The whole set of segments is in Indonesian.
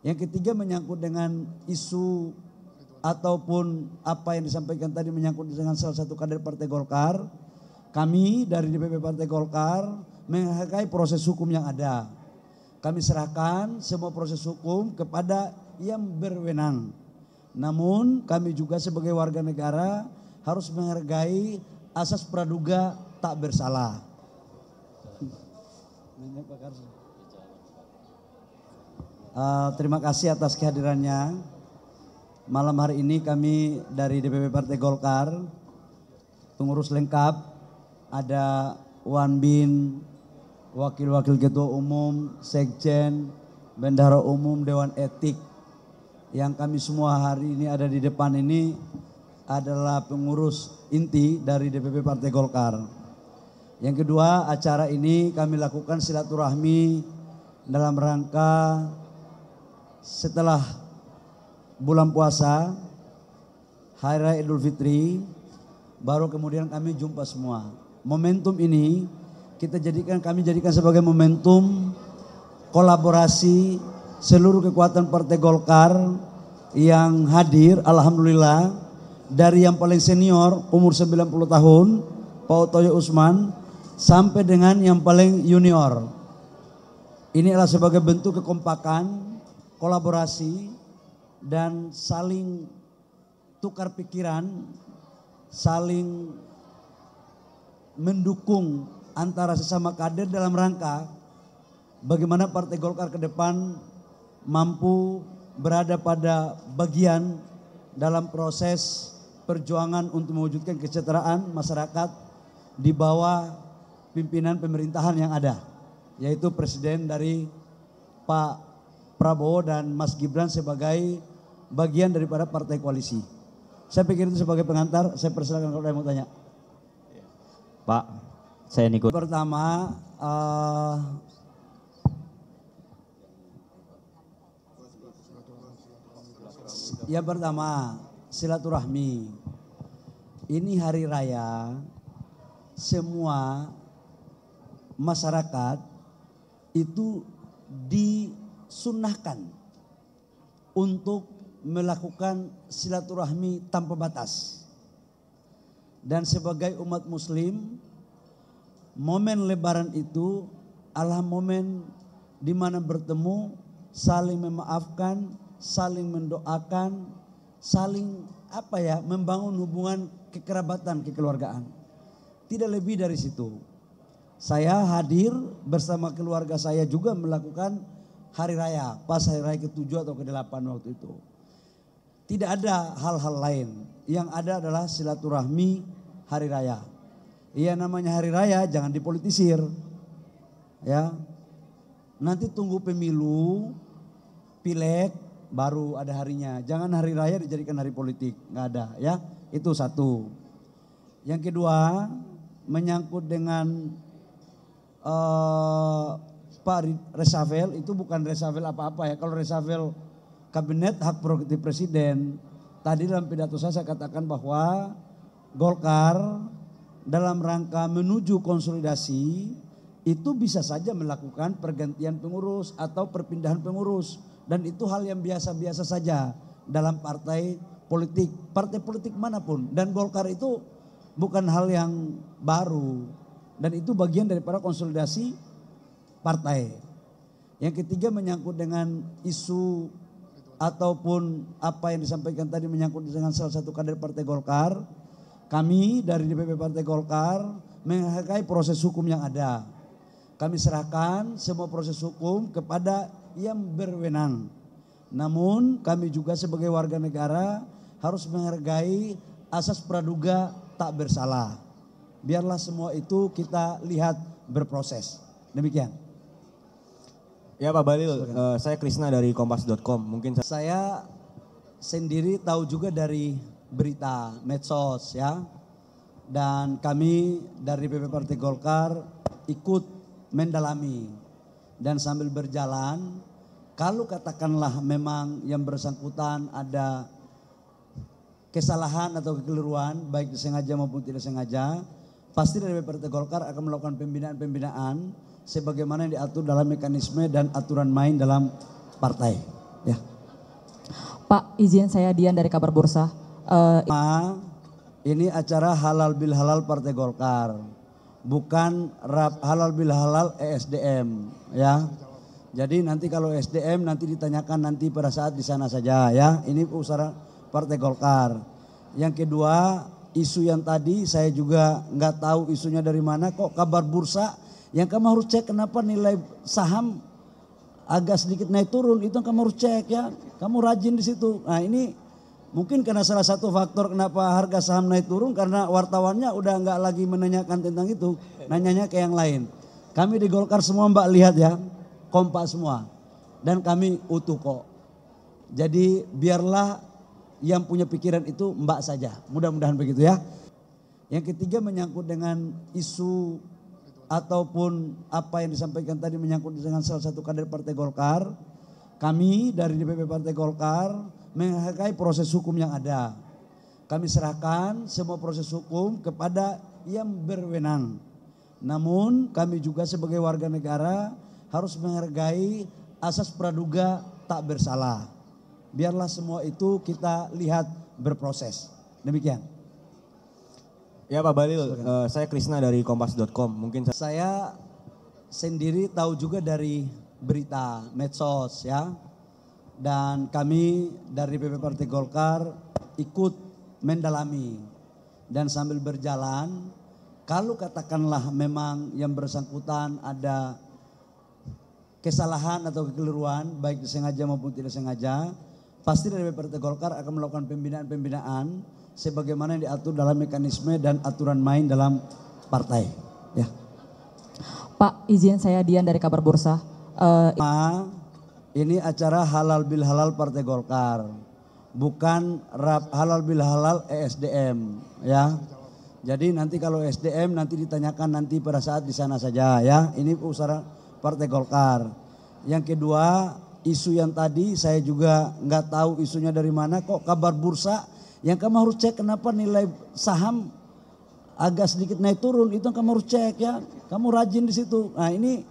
Yang ketiga menyangkut dengan isu ataupun apa yang disampaikan tadi menyangkut dengan salah satu kader Partai Golkar. Kami dari DPP Partai Golkar menghargai proses hukum yang ada. Kami serahkan semua proses hukum kepada yang berwenang. Namun kami juga sebagai warga negara harus menghargai asas praduga tak bersalah. Terima kasih atas kehadirannya. Malam hari ini kami dari DPP Partai Golkar, pengurus lengkap, ada Wan Bin, Wakil-Wakil Ketua Umum, Sekjen, Bendahara Umum, Dewan Etik. Yang kami semua hari ini ada di depan ini adalah pengurus inti dari DPP Partai Golkar. Yang kedua, acara ini kami lakukan silaturahmi dalam rangka setelah bulan puasa, Hari Raya Idul Fitri, baru kemudian kami jumpa semua. Momentum ini kami jadikan sebagai momentum kolaborasi seluruh kekuatan Partai Golkar yang hadir, alhamdulillah, dari yang paling senior umur 90 tahun, Pak Otoyo Usman, sampai dengan yang paling junior. Ini adalah sebagai bentuk kekompakan, kolaborasi, dan saling tukar pikiran, saling mendukung antara sesama kader dalam rangka bagaimana Partai Golkar ke depan mampu berada pada bagian dalam proses perjuangan untuk mewujudkan kesejahteraan masyarakat di bawah pimpinan pemerintahan yang ada, yaitu presiden dari Pak Prabowo dan Mas Gibran sebagai bagian daripada partai koalisi. Saya pikir itu sebagai pengantar, saya persilakan kalau ada yang mau tanya. Pak, saya Niko. Pertama, yang pertama silaturahmi. Ini hari raya, semua masyarakat itu disunahkan untuk melakukan silaturahmi tanpa batas. Dan sebagai umat muslim, momen lebaran itu adalah momen di mana bertemu, saling memaafkan, saling mendoakan, saling membangun hubungan kekerabatan, kekeluargaan. Tidak lebih dari situ. Saya hadir bersama keluarga saya juga melakukan hari raya, pas hari raya ke-7 atau ke-8 waktu itu. Tidak ada hal-hal lain, yang ada adalah silaturahmi hari raya. Iya, namanya hari raya jangan dipolitisir. Ya. Nanti tunggu pemilu, pileg baru ada harinya. Jangan hari raya dijadikan hari politik, nggak ada ya. Itu satu. Yang kedua, menyangkut dengan Pak reshuffle, itu bukan reshuffle apa-apa ya. Kalau reshuffle kabinet hak prerogatif presiden. Tadi dalam pidato saya katakan bahwa Golkar dalam rangka menuju konsolidasi itu bisa saja melakukan pergantian pengurus atau perpindahan pengurus. Dan itu hal yang biasa-biasa saja dalam partai politik manapun. Dan Golkar itu bukan hal yang baru. Dan itu bagian daripada konsolidasi partai. Yang ketiga menyangkut dengan isu ataupun apa yang disampaikan tadi menyangkut dengan salah satu kader Partai Golkar. Kami dari DPP Partai Golkar menghargai proses hukum yang ada. Kami serahkan semua proses hukum kepada yang berwenang. Namun kami juga sebagai warga negara harus menghargai asas praduga tak bersalah. Biarlah semua itu kita lihat berproses. Demikian. Ya Pak Bahlil, saya Krisna dari kompas.com. Mungkin saya sendiri tahu juga dari berita medsos ya. Dan kami dari DPP Partai Golkar ikut mendalami. Dan sambil berjalan, kalau katakanlah memang yang bersangkutan ada kesalahan atau kekeliruan, baik disengaja maupun tidak sengaja, pasti dari Partai Golkar akan melakukan pembinaan-pembinaan sebagaimana yang diatur dalam mekanisme dan aturan main dalam partai. Ya. Pak, izin saya Dian dari Kabar Bursa. Ini acara halal bil halal Partai Golkar, bukan halal bil halal ESDM, ya. Jadi nanti kalau SDM nanti ditanyakan nanti pada saat di sana saja, ya. Ini usaha Partai Golkar. Yang kedua, isu yang tadi saya juga nggak tahu isunya dari mana, kok Kabar Bursa yang kamu harus cek kenapa nilai saham agak sedikit naik turun, itu kamu harus cek, ya. Kamu rajin di situ. Nah ini mungkin karena salah satu faktor kenapa harga saham naik turun karena wartawannya udah nggak lagi menanyakan tentang itu, nanyanya ke yang lain. Kami di Golkar semua Mbak lihat ya, kompak semua dan kami utuh kok. Jadi biarlah yang punya pikiran itu Mbak saja, mudah-mudahan begitu ya. Yang ketiga menyangkut dengan isu ataupun apa yang disampaikan tadi menyangkut dengan salah satu kader Partai Golkar. Kami dari DPP Partai Golkar menghargai proses hukum yang ada. Kami serahkan semua proses hukum kepada yang berwenang. Namun kami juga sebagai warga negara harus menghargai asas praduga tak bersalah. Biarlah semua itu kita lihat berproses. Demikian. Ya Pak Bahlil, saya Krisna dari Kompas.com. Mungkin saya sendiri tahu juga dari berita medsos ya. Dan kami dari DPP Partai Golkar ikut mendalami. Dan sambil berjalan, kalau katakanlah memang yang bersangkutan ada kesalahan atau kekeliruan, baik disengaja maupun tidak sengaja, pasti dari DPP Partai Golkar akan melakukan pembinaan-pembinaan sebagaimana yang diatur dalam mekanisme dan aturan main dalam partai. Ya. Pak, izin saya Dian dari Kabar Bursa. Ini acara halal bil halal Partai Golkar, bukan halal bil halal ESDM, ya. Jadi nanti kalau SDM nanti ditanyakan nanti pada saat di sana saja, ya. Ini usaha Partai Golkar. Yang kedua, isu yang tadi saya juga nggak tahu isunya dari mana, kok Kabar Bursa yang kamu harus cek kenapa nilai saham agak sedikit naik turun, itu kamu harus cek, ya. Kamu rajin di situ. Nah ini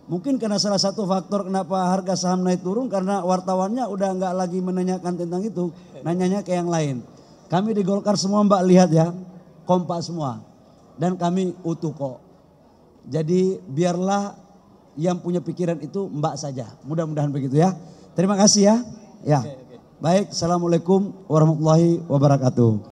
mungkin karena salah satu faktor kenapa harga saham naik turun karena wartawannya udah nggak lagi menanyakan tentang itu, nanyanya ke yang lain. Kami di Golkar semua Mbak lihat ya, kompak semua dan kami utuh kok. Jadi biarlah yang punya pikiran itu Mbak saja, mudah-mudahan begitu ya. Terima kasih ya. Ya. Baik, assalamualaikum warahmatullahi wabarakatuh.